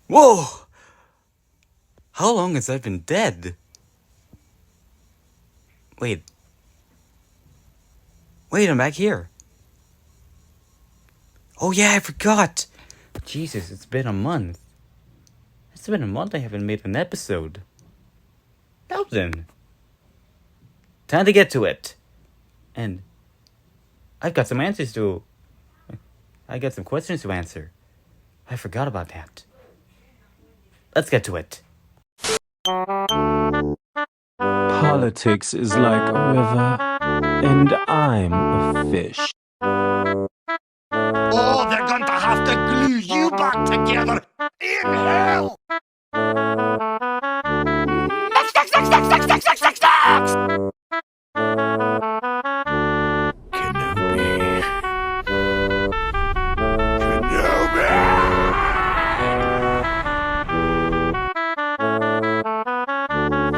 Whoa! How long has I been dead? Wait, I'm back here. Oh yeah, I forgot! Jesus, it's been a month. It's been a month I haven't made an episode. Now then, time to get to it. And I've got some answers to... I got some questions to answer. I forgot about that. Let's get to it. Politics is like a river, and I'm a fish. Oh, they're going to have to glue you back together in hell! Next!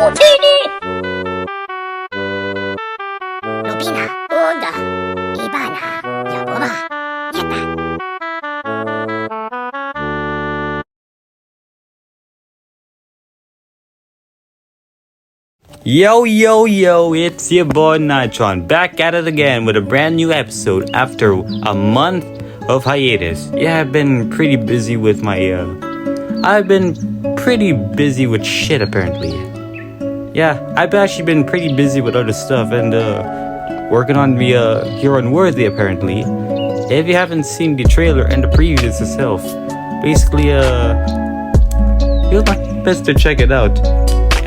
Utini! Lupina, Onda, Ibana, Yaboba, Yeta. Yo, it's your boy Nitron, back at it again with a brand new episode after a month of hiatus. Yeah, I've been pretty busy with shit apparently. Yeah, I've actually been pretty busy with other stuff and working on the Hero Unworthy apparently. If you haven't seen the trailer and the previews itself, basically you'll like best to check it out.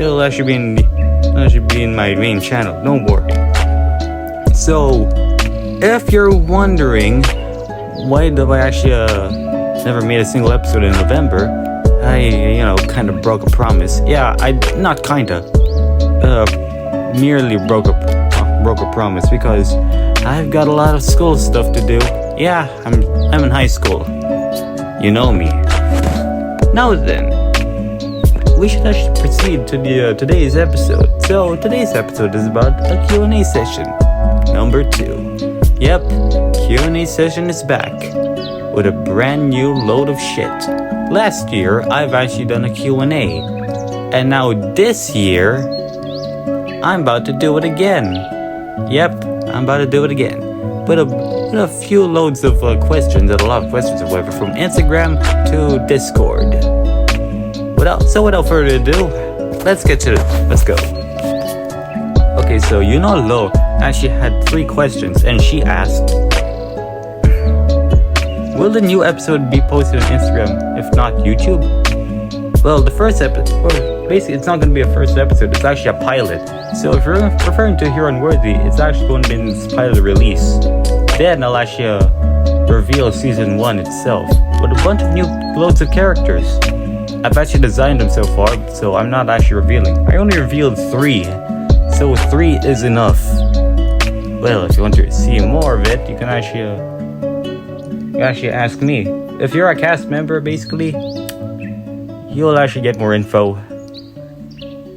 It'll actually be in my main channel, no more. So, if you're wondering why have I actually never made a single episode in November, I kind of broke a promise. Yeah, merely broke a promise because I've got a lot of school stuff to do. Yeah, I'm in high school. You know me. Now then, we should actually proceed to the today's episode. So today's episode is about a Q&A session, number 2. Yep, Q&A session is back with a brand new load of shit. Last year, I've actually done a Q&A, and now this year, I'm about to do it again. Yep, I'm about to do it again. With a few loads of questions, and a lot of questions, however, from Instagram to Discord. Without further ado, let's get to it. Let's go. Okay, so Lo actually had 3 questions, and she asked, will the new episode be posted on Instagram, if not YouTube? Well, the first episode, basically it's not going to be a first episode, it's actually a pilot. So if you're referring to Hero Unworthy, it's actually going to be in this pilot release. Then I'll actually reveal season 1 itself, with a bunch of new loads of characters. I've actually designed them so far, so I'm not actually revealing. I only revealed 3, so 3 is enough. Well, if you want to see more of it, you can actually ask me. If you're a cast member, basically, you'll actually get more info.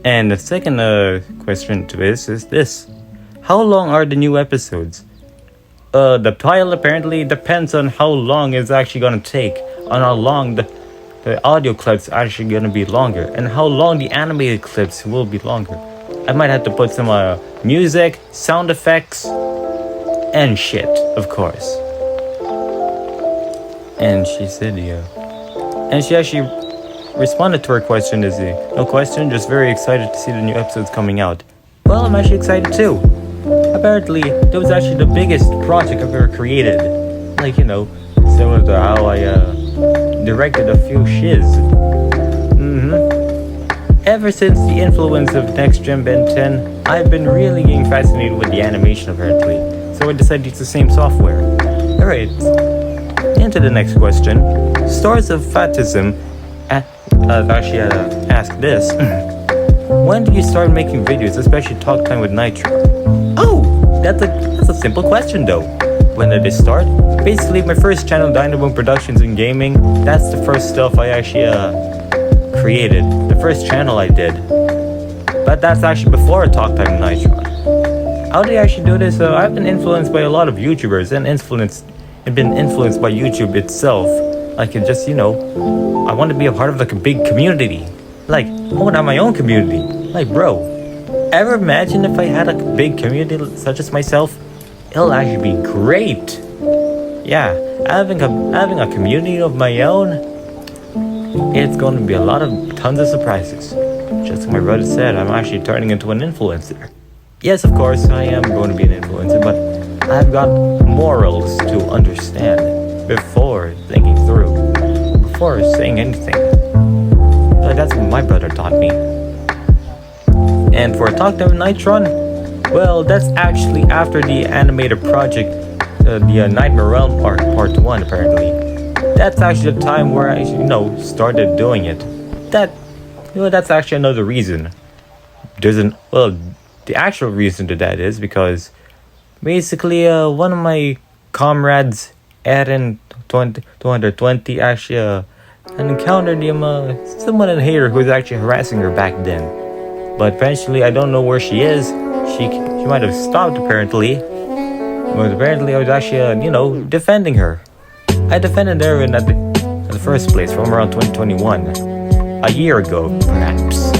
And the second question to this is this. How long are the new episodes? The pilot apparently depends on how long it's actually gonna take, on how long the audio clips are actually gonna be longer, and how long the animated clips will be longer. I might have to put some music, sound effects, and shit, of course. And she said, yeah. And she actually responded to her question as no question, just very excited to see the new episodes coming out. Well, I'm actually excited too. Apparently, that was actually the biggest project I've ever created. Like, similar to how I directed a few shiz. Ever since the influence of Next Gen Ben 10, I've been really getting fascinated with the animation apparently. So I decided to use the same software. Alright, into the next question. Stars of Fatism actually asked this. When did you start making videos, especially Talk Time with Nitron? Oh, that's a simple question though. When did it start? Basically, my first channel, Dynamo Productions and Gaming, that's the first stuff I actually created. The first channel I did. But that's actually before Talk Time with Nitron. How did I actually do this? I've been influenced by a lot of YouTubers and been influenced by YouTube itself Like, it just, I want to be a part of like a big community. Like, I want to have my own community. Like, bro, ever imagine if I had a big community such as myself? It'll actually be great. Yeah, having a community of my own, it's going to be a lot of tons of surprises. Just like my brother said, I'm actually turning into an influencer. Yes, of course, I am going to be an influencer, but I've got morals to understand before thinking through, before saying anything. Like, that's what my brother taught me. And for Talk to Nitron, well, that's actually after the animated project, the Nightmare Realm Part 1, apparently. That's actually the time where I, started doing it. That's actually another reason. The actual reason to that is because basically, one of my comrades, Aaron 220, actually encountered someone in here who was actually harassing her back then. But eventually, I don't know where she is. She might have stopped apparently. But apparently, I was actually defending her. I defended her in the first place from around 2021, a year ago perhaps.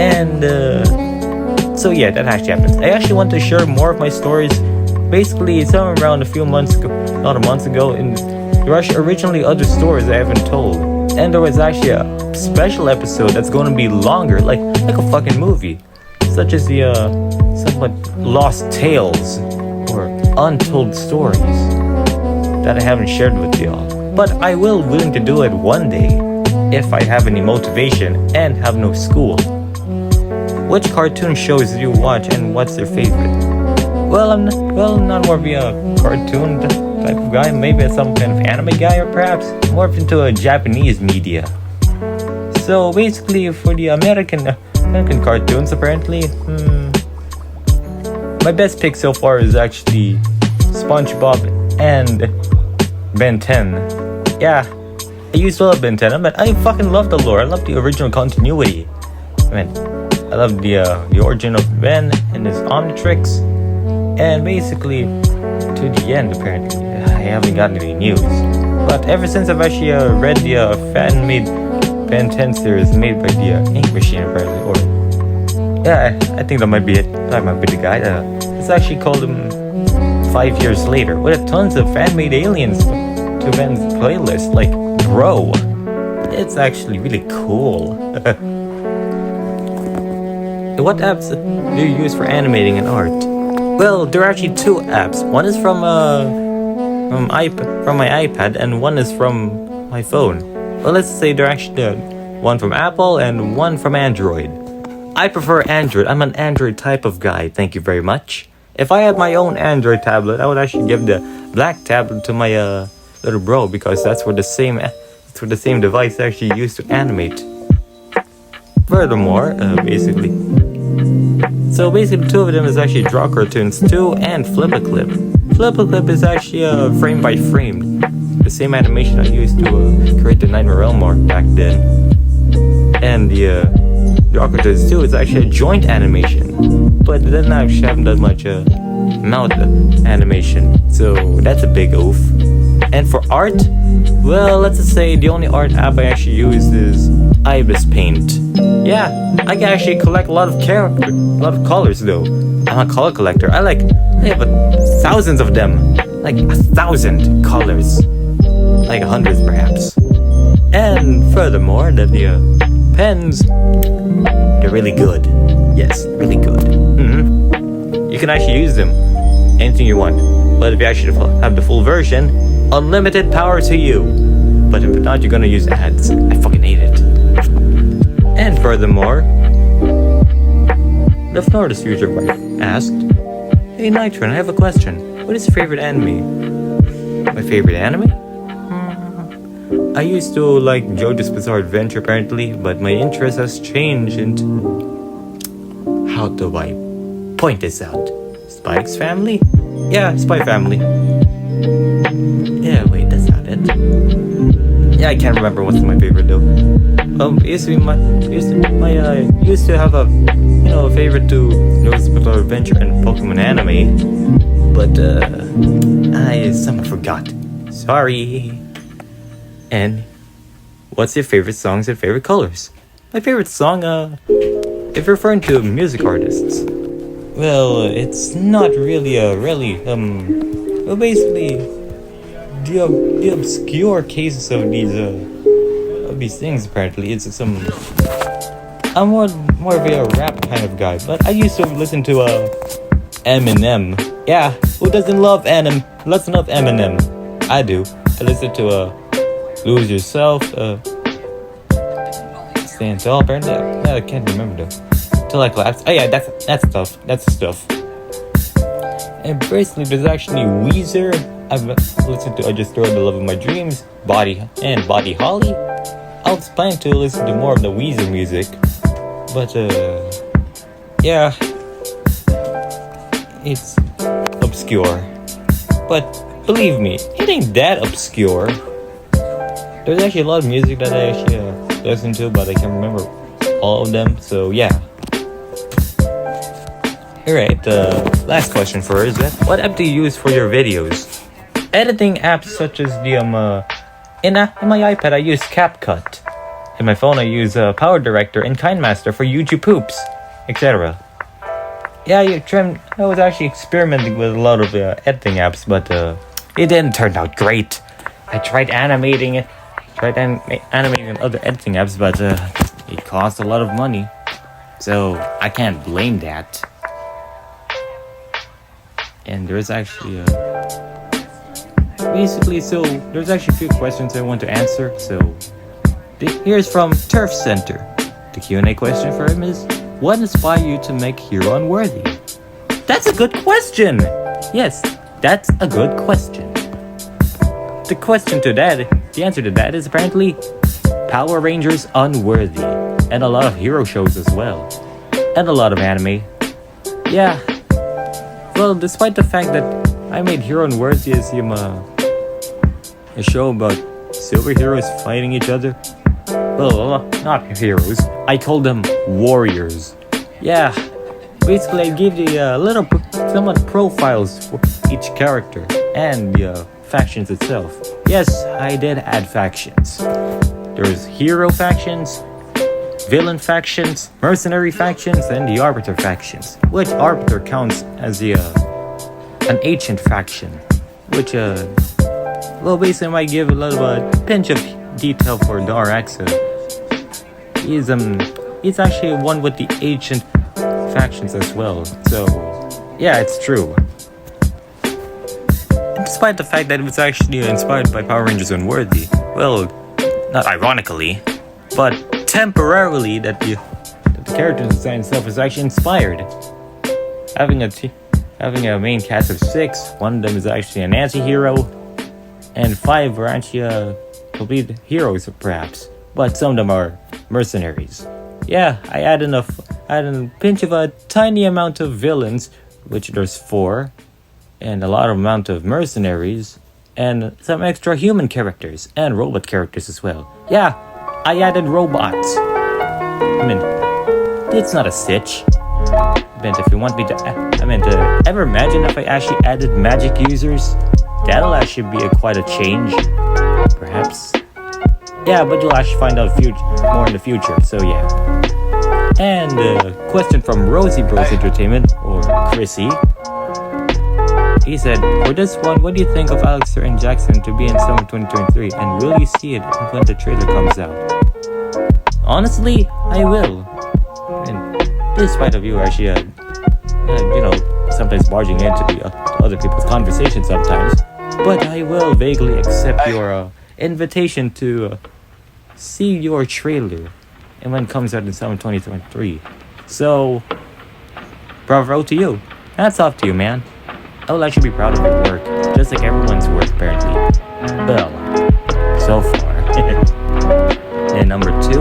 And so yeah, that actually happens. I actually want to share more of my stories. Basically, somewhere around a few months ago, not a month ago, and there were actually originally other stories I haven't told. And there was actually a special episode that's going to be longer, like a fucking movie, such as the somewhat lost tales or untold stories that I haven't shared with y'all. But I will willing to do it one day if I have any motivation and have no school. Which cartoon shows do you watch and what's your favorite? Well, I'm not more of a cartoon type of guy. Maybe some kind of anime guy, or perhaps more into a Japanese media. So basically, for the American cartoons, apparently, my best pick so far is actually SpongeBob and Ben 10. Yeah, I used to love Ben 10, but I fucking love the lore. I love the original continuity. I love the origin of Ben and his Omnitrix, and basically to the end. Apparently, I haven't gotten any news. But ever since I've actually read the fan-made Ben 10 series made by the Ink Machine, apparently, or yeah, I think that might be it. That might be the guy. It's actually called 5 years later, with tons of fan-made aliens to Ben's playlist. Like, bro, it's actually really cool. What apps do you use for animating and art? Well, there are actually two apps. One is from my iPad, and one is from my phone. Well, let's say they're actually one from Apple and one from Android. I prefer Android. I'm an Android type of guy. Thank you very much. If I had my own Android tablet, I would actually give the black tablet to my little bro, because that's where the same device actually used to animate. Furthermore, basically, two of them is actually Draw Cartoons 2 and Flip a Clip. Flip a Clip is actually frame by frame, the same animation I used to create the Nightmare Realm arc back then. And the Draw Cartoons 2 is actually a joint animation, but it doesn't actually have that much mouth animation, so that's a big oof. And for art, well, let's just say the only art app I actually use is Ibis Paint. Yeah, I can actually collect a lot of colors though. I'm a color collector. I have thousands of them. Like 1,000 colors. Like hundreds perhaps. And furthermore, the pens, they're really good. Yes, really good. You can actually use them anything you want. But if you actually have the full version, unlimited power to you. But if not, you're gonna use ads. I fucking hate it. And furthermore, the Florida's future wife asked, "Hey Nitron, I have a question. What is your favorite anime?" My favorite anime? I used to like JoJo's Bizarre Adventure apparently, but my interest has changed into... How do I point this out? Spike's Family? Yeah, Spy Family. Yeah, wait, that's not it. Yeah, I can't remember what's my favorite though. Used to have a favorite to JoJo's Bizarre Adventure and Pokemon anime, but I somehow forgot. Sorry. And what's your favorite songs and favorite colors? My favorite song, if you're referring to music artists, well, it's not really well, basically, the obscure cases of these things. Apparently, it's some. I'm more of a rap kind of guy, but I used to listen to Eminem. Yeah, who doesn't love Eminem? Let's love Eminem. I do. I listen to Lose Yourself. Stand Tall. Apparently, I can't remember though. Till I collapse. Oh yeah, that's stuff. That's the stuff. And basically, there's actually Weezer. I've listened to I Just Throw the Love of My Dreams, Body Holly. I was planning to listen to more of the Weezer music, but yeah, it's obscure. But believe me, it ain't that obscure. There's actually a lot of music that I actually listen to, but I can't remember all of them. So yeah. Alright, last question for is that what app do you use for your videos? Editing apps such as the in my iPad I use CapCut. In my phone I use Power Director and KineMaster for YouTube poops, etc. Yeah, I was actually experimenting with a lot of editing apps, but it didn't turn out great. I tried animating it, animating other editing apps, but it cost a lot of money, so I can't blame that. And there's actually there's actually a few questions I want to answer. So here's from Turf Center. The Q&A question for him is, what inspired you to make Hero Unworthy? That's a good question. Yes, that's a good question. The answer to that is apparently Power Rangers Unworthy, and a lot of hero shows as well, and a lot of anime. Yeah. Well, despite the fact that I made Hero Unworthy as a show about superheroes fighting each other. Well, not heroes. I called them warriors. Yeah, basically I gave the somewhat profiles for each character and the factions itself. Yes, I did add factions. There's hero factions, villain factions, mercenary factions, and the arbiter factions. Which arbiter counts as an ancient faction, which well, basically I might give a little pinch of detail for Daraxa. He's actually one with the ancient factions as well. So yeah, it's true. And despite the fact that it was actually inspired by Power Rangers Unworthy, well, not ironically, but temporarily that the character design itself is actually inspired. Having a main cast of 6, one of them is actually an anti-hero, and 5 are actually complete heroes perhaps, but some of them are mercenaries. Yeah, I added a pinch of a tiny amount of villains, which there's 4, and a lot of amount of mercenaries, and some extra human characters, and robot characters as well. Yeah, I added robots. I mean, it's not a stitch. But if you want me to, ever imagine if I actually added magic users? That'll actually be quite a change, perhaps. Yeah, but you'll actually find out more in the future, so yeah. And a question from Rosie Bros Entertainment, or Chrissy. He said, for this one, what do you think of Alex and Jackson to be in summer 2023, and will you see it when the trailer comes out? Honestly, I will. And despite of you actually, sometimes barging into the other people's conversations sometimes, but I will vaguely accept your invitation to see your trailer and when it comes out in summer 2023. So, bravo to you. Hats off to you, man. I will actually be proud of your work, just like everyone's work apparently. Well, so far. And number 2,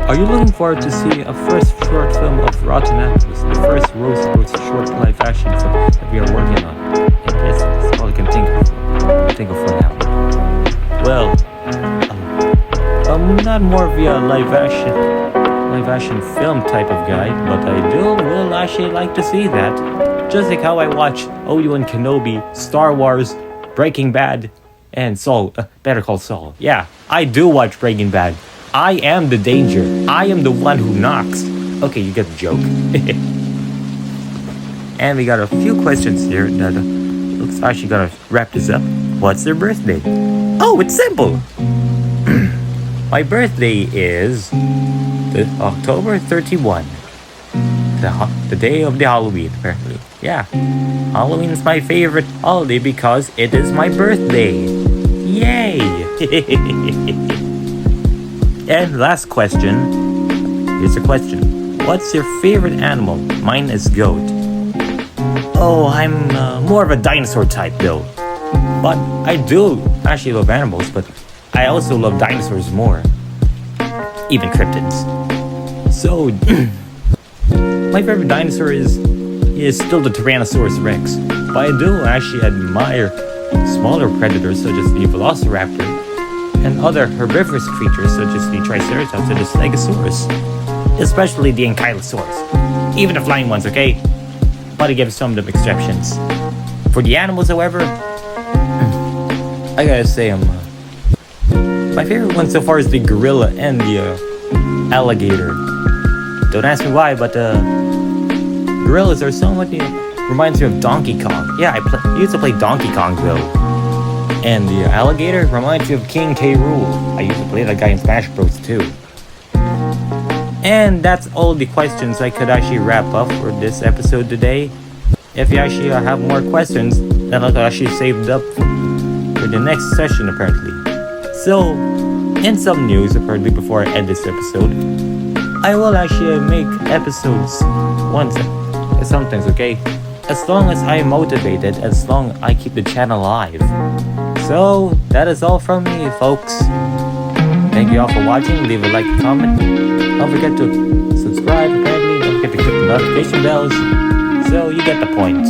are you looking forward to see a first short film of Rotten Apples, the first Rosie Bros short live action film that we are working on? And yes, that's all I can think of for now. Well, I'm not more of a live action film type of guy, but I will actually like to see that. Just like how I watch Obi-Wan Kenobi, Star Wars, Breaking Bad, and Saul, Better Call Saul. Yeah, I do watch Breaking Bad. I am the danger. I am the one who knocks. Okay, you get the joke. And we got a few questions here that looks like she's gonna wrap this up. What's their birthday? Oh, it's simple. My birthday is October 31. The day of the Halloween, apparently. Yeah. Halloween is my favorite holiday because it is my birthday. Yay! And last question. Here's a question. What's your favorite animal? Mine is goat. Oh, I'm more of a dinosaur type though. But I do actually love animals, but I also love dinosaurs more. Even cryptids. So, my favorite dinosaur is still the Tyrannosaurus Rex. But I do actually admire smaller predators such as the Velociraptor and other herbivorous creatures such as the Triceratops and the Stegosaurus. Especially the Ankylosaurus. Even the flying ones, okay? But I give some of them exceptions. For the animals, however, I gotta say my favorite one so far is the gorilla and the alligator. Don't ask me why, but gorillas are somewhat reminds me of Donkey Kong. Yeah, I used to play Donkey Kong though. And the alligator reminds me of King K. Rool. I used to play that guy in Smash Bros. Too. And that's all the questions I could actually wrap up for this episode today. If you actually have more questions, then I'll actually save it up for the next session apparently. So, in some news apparently before I end this episode, I will actually make episodes sometimes, okay? As long as I am motivated, as long as I keep the channel alive. So, that is all from me, folks. Thank you all for watching. Leave a like, comment. Don't forget to subscribe, apparently. Don't forget to click the notification bells. So, you get the point.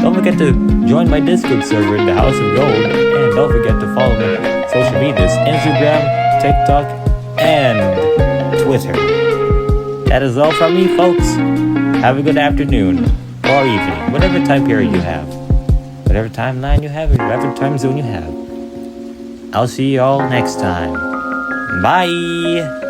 Don't forget to join my Discord server in the House of Gold. And don't forget to follow my social medias. Instagram, TikTok, and Twitter. That is all from me, folks. Have a good afternoon or evening, whatever time period you have, whatever timeline you have, or whatever time zone you have. I'll see you all next time. Bye!